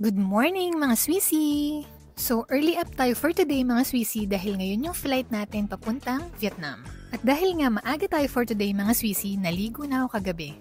Good morning mga Swissy! So early up tayo for today mga Swissy dahil ngayon yung flight natin papuntang Vietnam. At dahil nga maaga tayo for today mga Swissy, naligo na ako kagabi.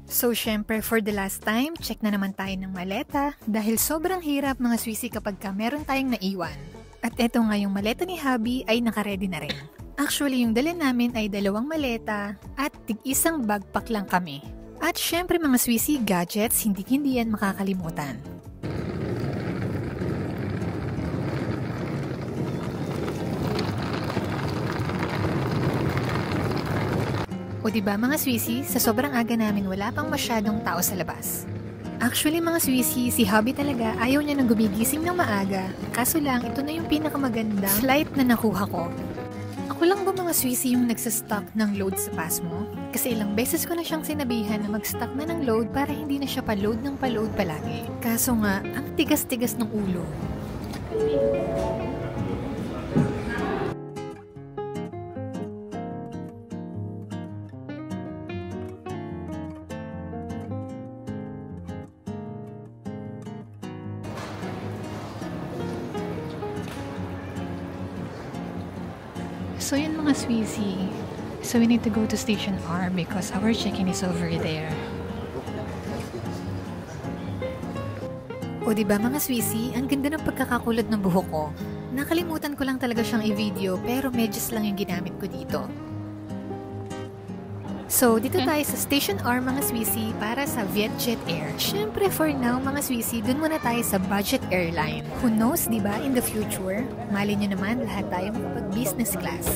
So syempre for the last time, check na naman tayo ng maleta dahil sobrang hirap mga Swissy kapag meron tayong naiwan. At eto nga yung maleta ni Hubby ay nakaredy na rin. Actually yung dala namin ay 2 maleta at tig-isang backpack lang kami. At syempre mga Swissy, gadgets, hindi yan makakalimutan. O diba mga Swissy, sa sobrang aga namin wala pang masyadong tao sa labas. Actually mga Swissy, si Hubby talaga ayaw niya nang gumigising ng maaga. Kaso lang, ito na yung pinakamagandang flight na nakuha ko. Ako lang ba mga Swissy yung nagsastock ng load sa pass mo? Kasi ilang beses ko na siyang sinabihan na mag-stock na ng load para hindi na siya pa-load ng pa-load palagi. Kaso nga, ang tigas-tigas ng ulo. So yun mga Swissy, so we need to go to Station R because our check-in is over there. O diba mga Swissy, ang ganda ng pagkakakulot ng buhok ko. Nakalimutan ko lang talaga siyang i-video pero medyas lang yung ginamit ko dito. So dito tayo sa Station R mga Swissy para sa Vietjet Air. Syempre for now mga Swissy, dun muna tayo sa budget airline. Who knows, diba, in the future, mali nyo naman lahat tayo makapag-business class.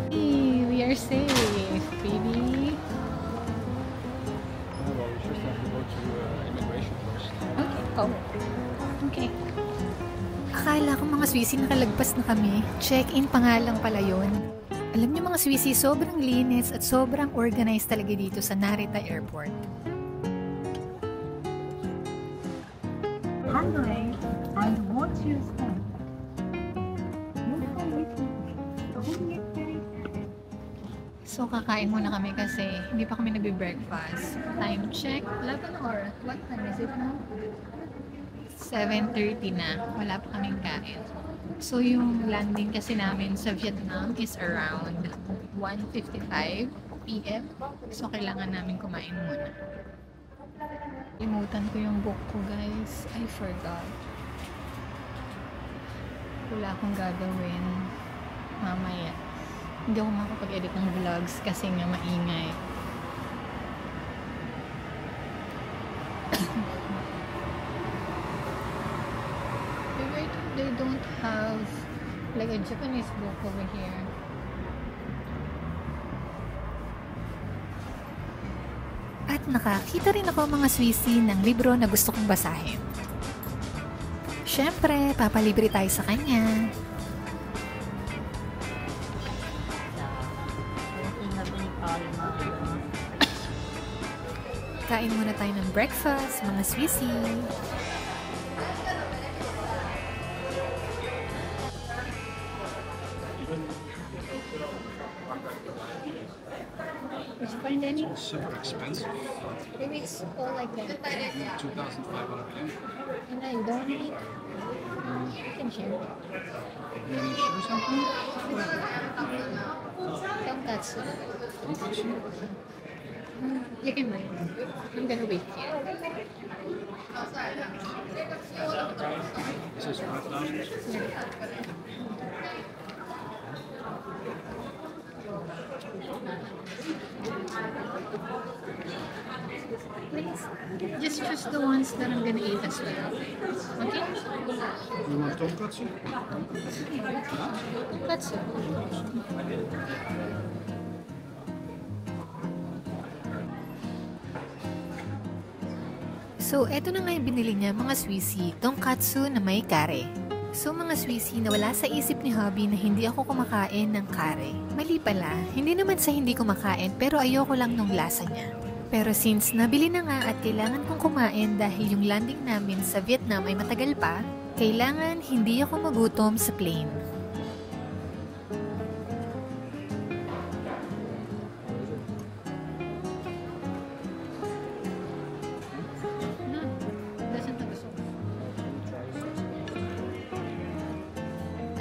Hey, we are safe, baby. Okay. Oh. Okay. Akala ko mga Swissy nakalagpas na kami. Check-in pa nga lang pala yun. Alam niyo mga Swissy, sobrang linis at sobrang organized talaga dito sa Narita Airport. Handling and watch your step. So kakain muna kami kasi hindi pa kami nagbe-breakfast. Time check, 11 or what time is it now? 7:30 na. Wala pa kaming kain. So yung landing kasi namin sa Vietnam is around 1:55 PM. So kailangan namin kumain muna. Limutan ko yung book ko guys. I forgot. Wala akong gagawin mamaya. Hindi ako makapag-edit ng vlogs kasi nga maingay. They don't have like a Japanese book over here. At nakakita rin ako mga Swissy ng libro na gusto kong basahin. Syempre, papalibre tayo sa kanya. Kain muna tayo ng breakfast, mga Swissy. Did you find any? It's super expensive. Maybe it's all like that. 2,500 yen. And I don't eat. You can share. You want to share something? Tonkatsu. Tonkatsu? You can wait. I'm gonna wait here. This is 5,000. Please, just choose the ones that I'm gonna eat as well. Okay? You want tonkatsu? Tonkatsu. So, eto na nga yung binili niya mga Swissy, tonkatsu na may kare. So mga Swissy, nawala sa isip ni Hubby na hindi ako kumakain ng kare. Mali pala, hindi naman sa hindi kumakain pero ayoko lang nung lasa niya. Pero since nabili na nga at kailangan kong kumain dahil yung landing namin sa Vietnam ay matagal pa, kailangan hindi ako magutom sa plane.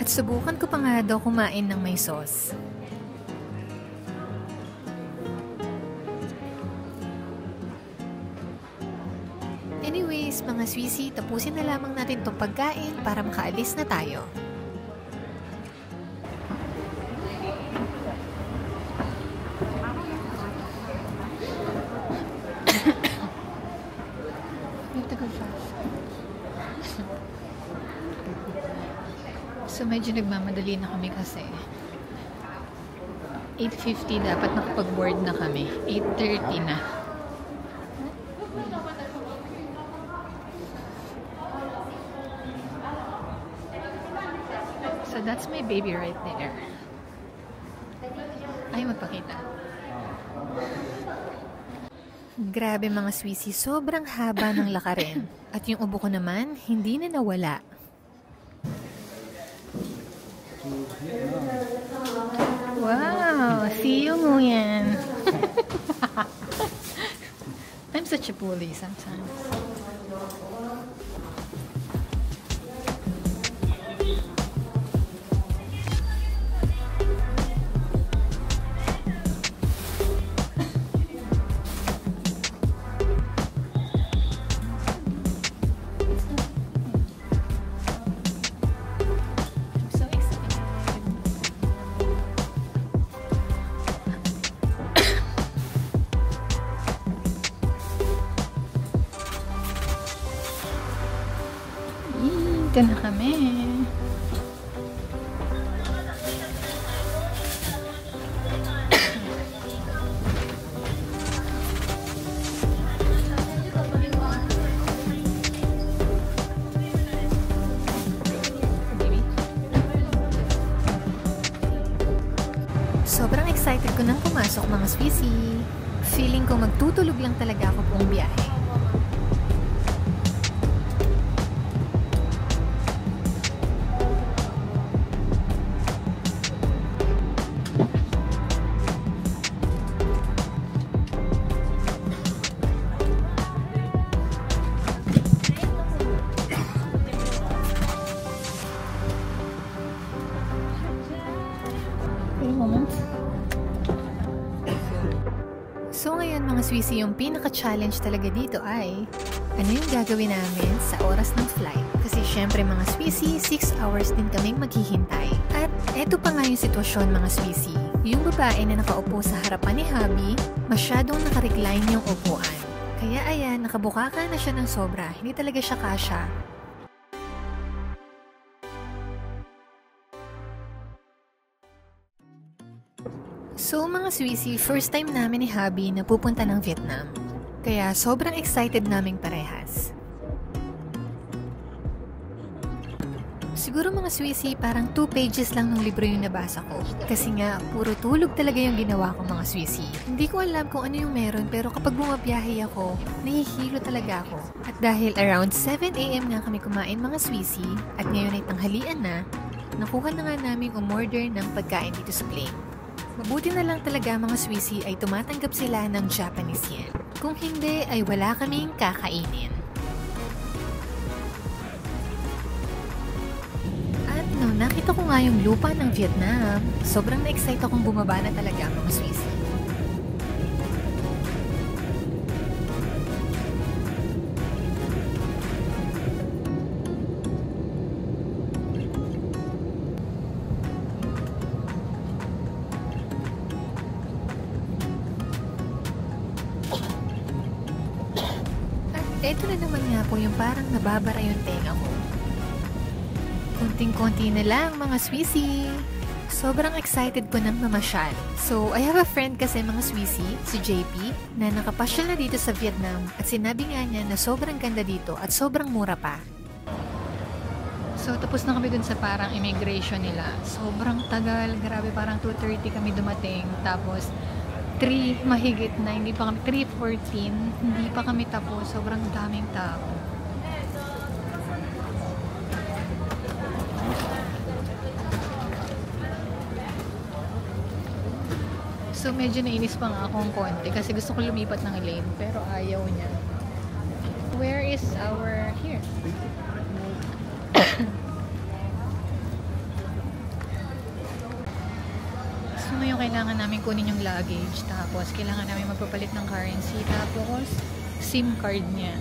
At subukan ko pa nga daw kumain ng may sauce. Anyways, mga Swissy, tapusin na lamang natin itong pagkain para makaalis na tayo. So medyo nagmamadali na kami kasi 8:50 dapat nakapag-board na kami. 8:30 na. So that's my baby right there. Ay, magpakita. Grabe mga Swissy, sobrang haba ng lakarin. At yung ubo ko naman, hindi na nawala. Wow! See you, Nguyen! I'm such a bully sometimes. Dito na kami. Sobrang excited ko nang pumasok mga Swissy. Feeling ko magtutulog lang talaga ako buong biyahe. So ngayon mga Swissy, yung pinaka-challenge talaga dito ay ano yung gagawin namin sa oras ng flight. Kasi syempre mga Swissy, 6 hours din kaming maghihintay. At eto pa nga yung sitwasyon mga Swissy. Yung babae na nakaupo sa harapan ni hubby, masyadong nakarecline yung upuan. Kaya ayan, nakabukaka na siya ng sobra. Hindi talaga siya kasya. So mga Swissy, first time namin ni hubby na pupunta ng Vietnam. Kaya sobrang excited naming parehas. Siguro mga Swissy, parang 2 pages lang ng libro yung nabasa ko. Kasi nga, puro tulog talaga yung ginawa ko mga Swissy. Hindi ko alam kung ano yung meron, pero kapag bumabiyahe ako, nahihilo talaga ako. At dahil around 7 AM nga kami kumain mga Swissy, at ngayon ay tanghalian na, nakuha na nga naming umorder ng pagkain dito sa plane. Mabuti na lang talaga mga Swissy ay tumatanggap sila ng Japanese yen. Kung hindi ay wala kaming kakainin. At no, nakita ko nga yung lupa ng Vietnam. Sobrang na-excite akong bumaba na talaga mga Swissy. Ito na naman nga po yung parang nababara yung tenga ko. Kunting-kunti na lang mga Swissy. Sobrang excited ko nang mamasyal. So, I have a friend kasi mga Swissy, si JP, na nakapasyal na dito sa Vietnam at sinabi nga niya na sobrang ganda dito at sobrang mura pa. So, tapos na kami dun sa parang immigration nila. Sobrang tagal. Grabe, parang 2:30 kami dumating. Tapos, 3 mahigit na, hindi pa kami, 3:14, hindi pa kami tapos, sobrang daming tao. So medyo nainis pa nga akong konti kasi gusto ko lumipat ng lane pero ayaw niya. Where is our, here? kasama yung kailangan namin kunin yung luggage. Tapos, kailangan namin magpapalit ng currency. Tapos, SIM card niya.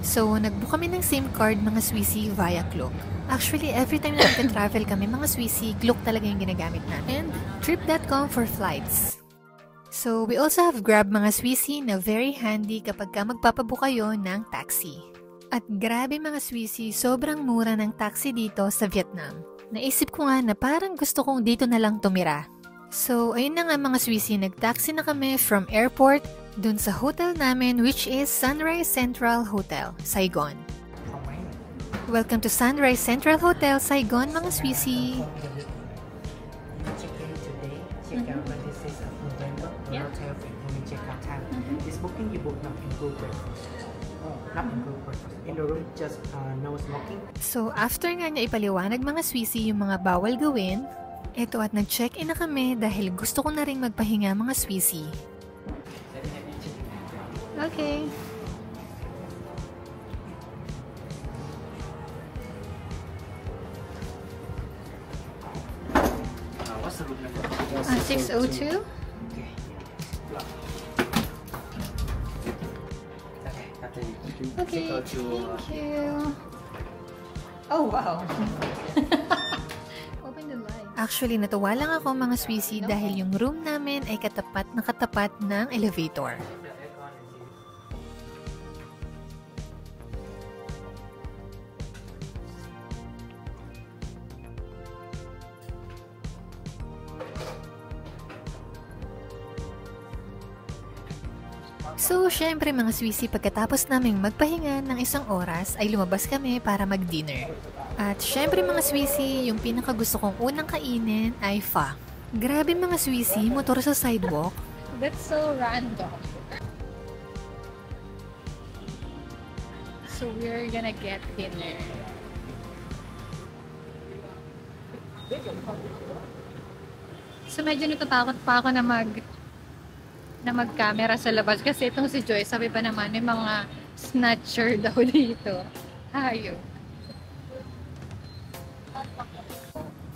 So, nagbook kami ng SIM card mga Swissy via Klook. Actually, every time na nag-travel kami mga Swissy, Klook talaga yung ginagamit natin. And Trip.com for flights. So, we also have Grab mga Swissy na very handy kapag ka magpapabook kayo ng taxi. At grabe mga Swissy, sobrang mura ng taxi dito sa Vietnam. Naisip ko nga na parang gusto kong dito na lang tumira. So, ayun na nga mga Swissy, nag-taxi na kami from airport dun sa hotel namin which is Sunrise Central Hotel, Saigon. Welcome to Sunrise Central Hotel, Saigon mga Swissy. Check in today. Check out when this is of November. Yeah. Hotel and check out time. This booking you book not include breakfast. Not include breakfast. In the room just no smoking. So, after nga niya ipaliwanag mga Swissy yung mga bawal gawin, eto at nag-check-in na kami dahil gusto ko na rin magpahinga mga Swissy. Okay. What's the room number? 602? Okay. Okay, after you. Okay, thank you. Oh, wow. Open the light. Actually, natuwa lang ako mga Swissy dahil yung room namin ay katapat na katapat ng elevator. So, syempre mga Swissy, pagkatapos naming magpahinga ng 1 oras, ay lumabas kami para mag-dinner. At syempre mga Swissy, yung pinakagusto kong unang kainin ay pho. Grabe mga Swissy, motor sa sidewalk. That's so random. So we're gonna get dinner. So medyo natatakot pa ako na mag-camera sa labas kasi itong si Joy, sabi pa naman may mga snatcher daw dito. Hayop.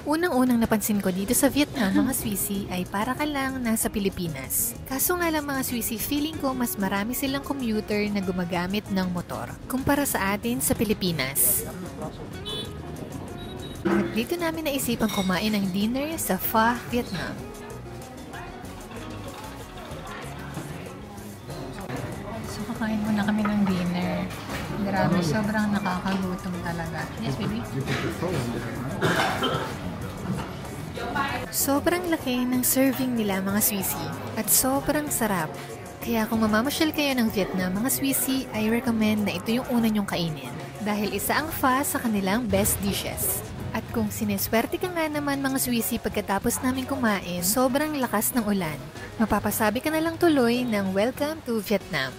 Unang-unang napansin ko dito sa Vietnam mga Swissy ay para ka lang nasa Pilipinas. Kaso nga lang mga Swissy, feeling ko mas marami silang commuter na gumagamit ng motor kumpara sa atin sa Pilipinas. At dito namin naisipang kumain ng dinner sa Pho, Vietnam. So kakain muna kami ng dinner. Grabe, sobrang nakakagutom talaga. Yes, baby? Sobrang laki ng serving nila mga Swissy at sobrang sarap. Kaya kung mamamasyal kayo ng Vietnam mga Swissy, I recommend na ito yung una nyong kainin dahil isa ang pho sa kanilang best dishes. At kung sineswerte ka nga naman mga Swissy pagkatapos namin kumain, sobrang lakas ng ulan. Mapapasabi ka na lang tuloy ng welcome to Vietnam.